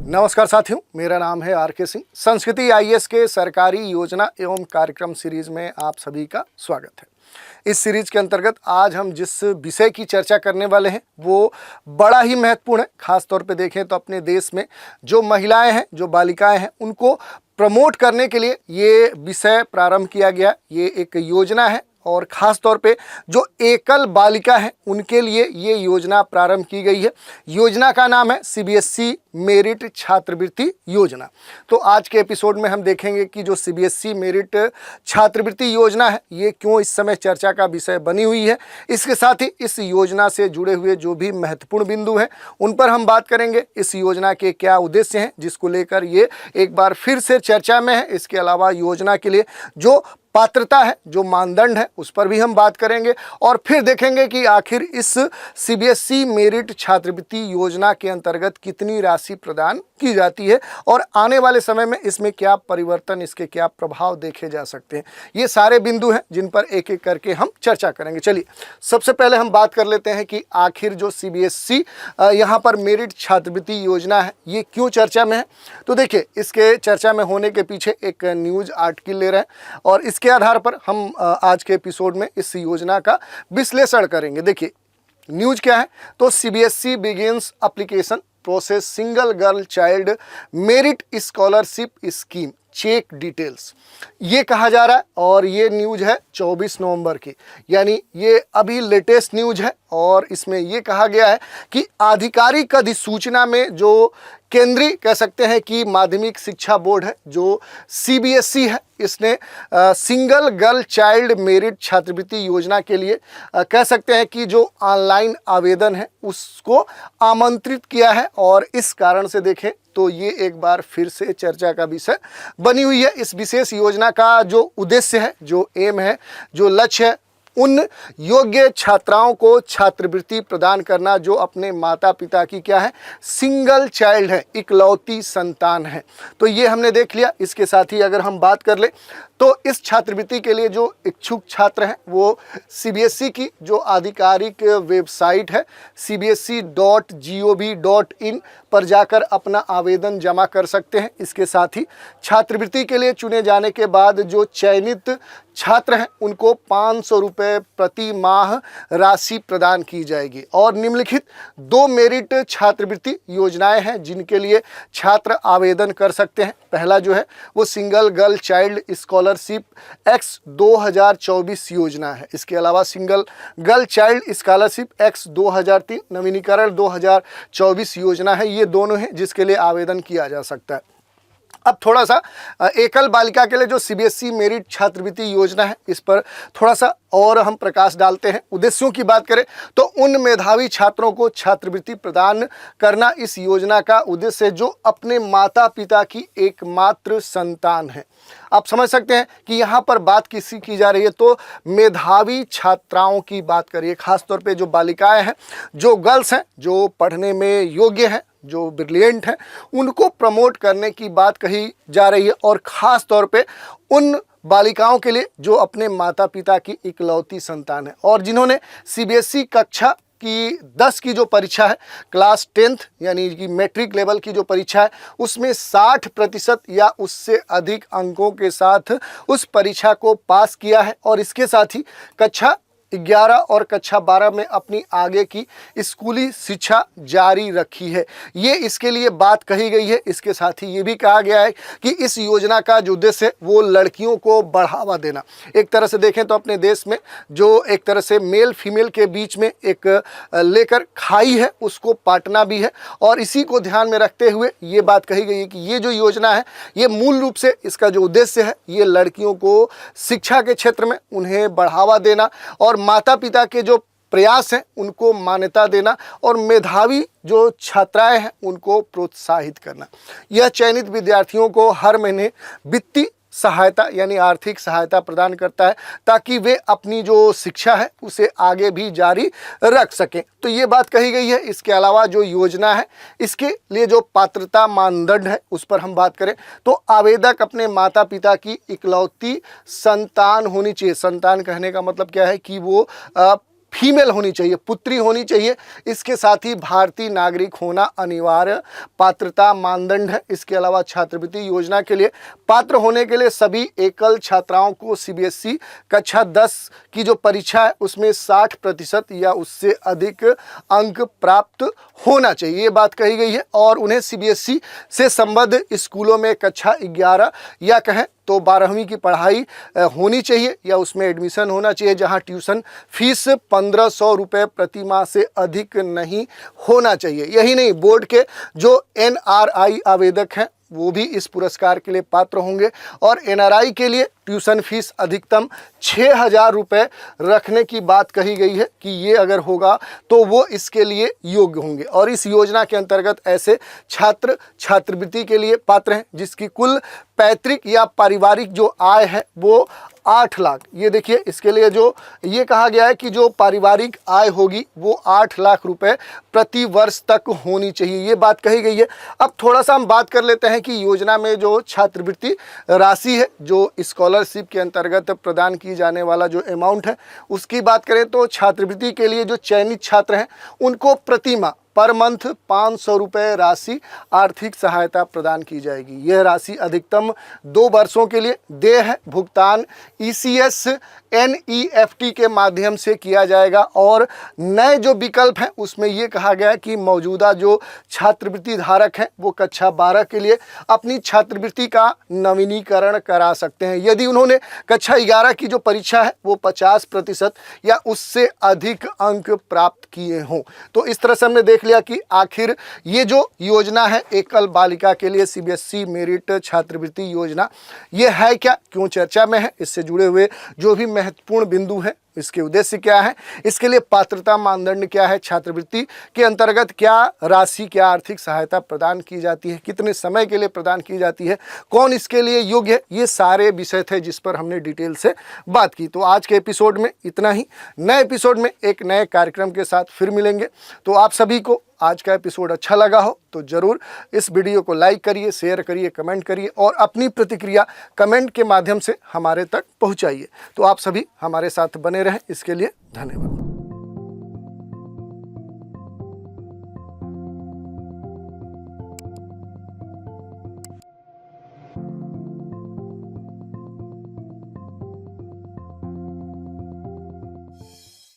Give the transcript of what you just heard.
नमस्कार साथियों, मेरा नाम है आर के सिंह। संस्कृति आईएएस के सरकारी योजना एवं कार्यक्रम सीरीज में आप सभी का स्वागत है। इस सीरीज के अंतर्गत आज हम जिस विषय की चर्चा करने वाले हैं वो बड़ा ही महत्वपूर्ण है। खास तौर पे देखें तो अपने देश में जो महिलाएं हैं, जो बालिकाएं हैं, उनको प्रमोट करने के लिए ये विषय प्रारंभ किया गया। ये एक योजना है और ख़ास तौर पे जो एकल बालिका है उनके लिए ये योजना प्रारंभ की गई है। योजना का नाम है सीबीएसई मेरिट छात्रवृत्ति योजना। तो आज के एपिसोड में हम देखेंगे कि जो सीबीएसई मेरिट छात्रवृत्ति योजना है ये क्यों इस समय चर्चा का विषय बनी हुई है। इसके साथ ही इस योजना से जुड़े हुए जो भी महत्वपूर्ण बिंदु हैं उन पर हम बात करेंगे। इस योजना के क्या उद्देश्य हैं जिसको लेकर ये एक बार फिर से चर्चा में है। इसके अलावा योजना के लिए जो पात्रता है, जो मानदंड है, उस पर भी हम बात करेंगे और फिर देखेंगे कि आखिर इस सीबीएसई मेरिट छात्रवृत्ति योजना के अंतर्गत कितनी राशि प्रदान की जाती है और आने वाले समय में इसमें क्या परिवर्तन, इसके क्या प्रभाव देखे जा सकते हैं। ये सारे बिंदु हैं जिन पर एक एक करके हम चर्चा करेंगे। चलिए सबसे पहले हम बात कर लेते हैं कि आखिर जो सीबीएसई यहाँ पर मेरिट छात्रवृत्ति योजना है ये क्यों चर्चा में है। तो देखिए, इसके चर्चा में होने के पीछे एक न्यूज़ आर्टिकल ले रहे हैं और इसके आधार पर हम आज के एपिसोड में इस योजना का विश्लेषण करेंगे। देखिए न्यूज़ क्या है, तो CBSE begins application process single girl child merit scholarship scheme, check details, ये कहा जा रहा है। और ये न्यूज़ है 24 नवंबर की, यानी ये अभी लेटेस्ट न्यूज़ है। और इसमें ये कहा गया है कि आधिकारिक अधिसूचना में जो केंद्रीय कह सकते हैं कि माध्यमिक शिक्षा बोर्ड है, जो सीबीएसई है, इसने सिंगल गर्ल चाइल्ड मेरिट छात्रवृत्ति योजना के लिए कह सकते हैं कि जो ऑनलाइन आवेदन है उसको आमंत्रित किया है। और इस कारण से देखें तो ये एक बार फिर से चर्चा का विषय बनी हुई है। इस विशेष योजना का जो उद्देश्य है, जो एम है, जो लक्ष्य है, उन योग्य छात्राओं को छात्रवृत्ति प्रदान करना जो अपने माता पिता की क्या है, सिंगल चाइल्ड है, इकलौती संतान है। तो ये हमने देख लिया। इसके साथ ही अगर हम बात कर ले तो इस छात्रवृत्ति के लिए जो इच्छुक छात्र हैं वो सीबीएसई की जो आधिकारिक वेबसाइट है cbse.gov.in पर जाकर अपना आवेदन जमा कर सकते हैं। इसके साथ ही छात्रवृत्ति के लिए चुने जाने के बाद जो चयनित छात्र हैं उनको 500 रुपये प्रति माह राशि प्रदान की जाएगी। और निम्नलिखित 2 मेरिट छात्रवृत्ति योजनाएं हैं जिनके लिए छात्र आवेदन कर सकते हैं। पहला जो है वो single girl child scholarship x 2024 योजना है। इसके अलावा single girl child scholarship x 2003 नवीनीकरण 2024 योजना है। ये दोनों हैं जिसके लिए आवेदन किया जा सकता है। अब थोड़ा सा एकल बालिका के लिए जो सीबीएसई मेरिट छात्रवृत्ति योजना है इस पर थोड़ा सा और हम प्रकाश डालते हैं। उद्देश्यों की बात करें तो उन मेधावी छात्रों को छात्रवृत्ति प्रदान करना इस योजना का उद्देश्य है जो अपने माता पिता की एकमात्र संतान है। आप समझ सकते हैं कि यहाँ पर बात किसी की जा रही है, तो मेधावी छात्राओं की बात करिए। खासतौर पे जो बालिकाएं हैं, जो गर्ल्स हैं, जो पढ़ने में योग्य हैं, जो ब्रिलियंट हैं, उनको प्रमोट करने की बात कही जा रही है। और ख़ास तौर पे उन बालिकाओं के लिए जो अपने माता पिता की इकलौती संतान है और जिन्होंने सीबीएसई कक्षा की 10 की जो परीक्षा है, क्लास 10th यानी कि मैट्रिक लेवल की जो परीक्षा है, उसमें 60% या उससे अधिक अंकों के साथ उस परीक्षा को पास किया है। और इसके साथ ही कक्षा 11 और कक्षा 12 में अपनी आगे की स्कूली शिक्षा जारी रखी है। ये इसके लिए बात कही गई है। इसके साथ ही ये भी कहा गया है कि इस योजना का जो उद्देश्य है वो लड़कियों को बढ़ावा देना। एक तरह से देखें तो अपने देश में जो एक तरह से मेल फीमेल के बीच में एक लेकर खाई है उसको पाटना भी है। और इसी को ध्यान में रखते हुए ये बात कही गई है कि ये जो योजना है ये मूल रूप से इसका जो उद्देश्य है ये लड़कियों को शिक्षा के क्षेत्र में उन्हें बढ़ावा देना और माता पिता के जो प्रयास हैं उनको मान्यता देना और मेधावी जो छात्राएं हैं उनको प्रोत्साहित करना। यह चयनित विद्यार्थियों को हर महीने वित्तीय सहायता यानी आर्थिक सहायता प्रदान करता है ताकि वे अपनी जो शिक्षा है उसे आगे भी जारी रख सकें। तो ये बात कही गई है। इसके अलावा जो योजना है इसके लिए जो पात्रता मानदंड है उस पर हम बात करें तो आवेदक अपने माता पिता की इकलौती संतान होनी चाहिए। संतान कहने का मतलब क्या है कि वो फीमेल होनी चाहिए, पुत्री होनी चाहिए। इसके साथ ही भारतीय नागरिक होना अनिवार्य पात्रता मानदंड है। इसके अलावा छात्रवृत्ति योजना के लिए पात्र होने के लिए सभी एकल छात्राओं को सीबीएसई कक्षा 10 की जो परीक्षा है उसमें 60% या उससे अधिक अंक प्राप्त होना चाहिए, ये बात कही गई है। और उन्हें सीबीएसई से संबद्ध स्कूलों में कक्षा 11 या कहें तो 12वीं की पढ़ाई होनी चाहिए या उसमें एडमिशन होना चाहिए, जहां ट्यूशन फीस 1500 रुपये प्रति माह से अधिक नहीं होना चाहिए। यही नहीं, बोर्ड के जो एनआरआई आवेदक हैं वो भी इस पुरस्कार के लिए पात्र होंगे। और एनआरआई के लिए ट्यूशन फीस अधिकतम 6000 रुपये रखने की बात कही गई है कि ये अगर होगा तो वो इसके लिए योग्य होंगे। और इस योजना के अंतर्गत ऐसे छात्र छात्रवृत्ति के लिए पात्र हैं जिसकी कुल पैतृक या पारिवारिक जो आय है वो 8 लाख, ये देखिए इसके लिए जो ये कहा गया है कि जो पारिवारिक आय होगी वो 8 लाख रुपए प्रति वर्ष तक होनी चाहिए, ये बात कही गई है। अब थोड़ा सा हम बात कर लेते हैं कि योजना में जो छात्रवृत्ति राशि है, जो स्कॉलरशिप के अंतर्गत प्रदान की जाने वाला जो अमाउंट है उसकी बात करें तो छात्रवृत्ति के लिए जो चयनित छात्र हैं उनको प्रति माह पर मंथ 500 रुपये राशि आर्थिक सहायता प्रदान की जाएगी। यह राशि अधिकतम 2 वर्षों के लिए देय है। भुगतान ईसीएस एनईएफटी के माध्यम से किया जाएगा। और नए जो विकल्प हैं उसमें ये कहा गया है कि मौजूदा जो छात्रवृत्ति धारक हैं वो कक्षा 12 के लिए अपनी छात्रवृत्ति का नवीनीकरण करा सकते हैं यदि उन्होंने कक्षा 11 की जो परीक्षा है वो 50% या उससे अधिक अंक प्राप्त किए हों। तो इस तरह से हमने देख लिया कि आखिर ये जो योजना है एकल बालिका के लिए सीबीएसई मेरिट छात्रवृत्ति योजना, ये है क्या, क्यों चर्चा में है, इससे जुड़े हुए जो भी महत्वपूर्ण बिंदु हैं, इसके उद्देश्य क्या है, इसके लिए पात्रता मानदंड क्या है, छात्रवृत्ति के अंतर्गत क्या राशि, क्या आर्थिक सहायता प्रदान की जाती है, कितने समय के लिए प्रदान की जाती है, कौन इसके लिए योग्य है, ये सारे विषय थे जिस पर हमने डिटेल से बात की। तो आज के एपिसोड में इतना ही। नए एपिसोड में एक नए कार्यक्रम के साथ फिर मिलेंगे। तो आप सभी को आज का एपिसोड अच्छा लगा हो तो ज़रूर इस वीडियो को लाइक करिए, शेयर करिए, कमेंट करिए और अपनी प्रतिक्रिया कमेंट के माध्यम से हमारे तक पहुंचाइए। तो आप सभी हमारे साथ बने रहें, इसके लिए धन्यवाद।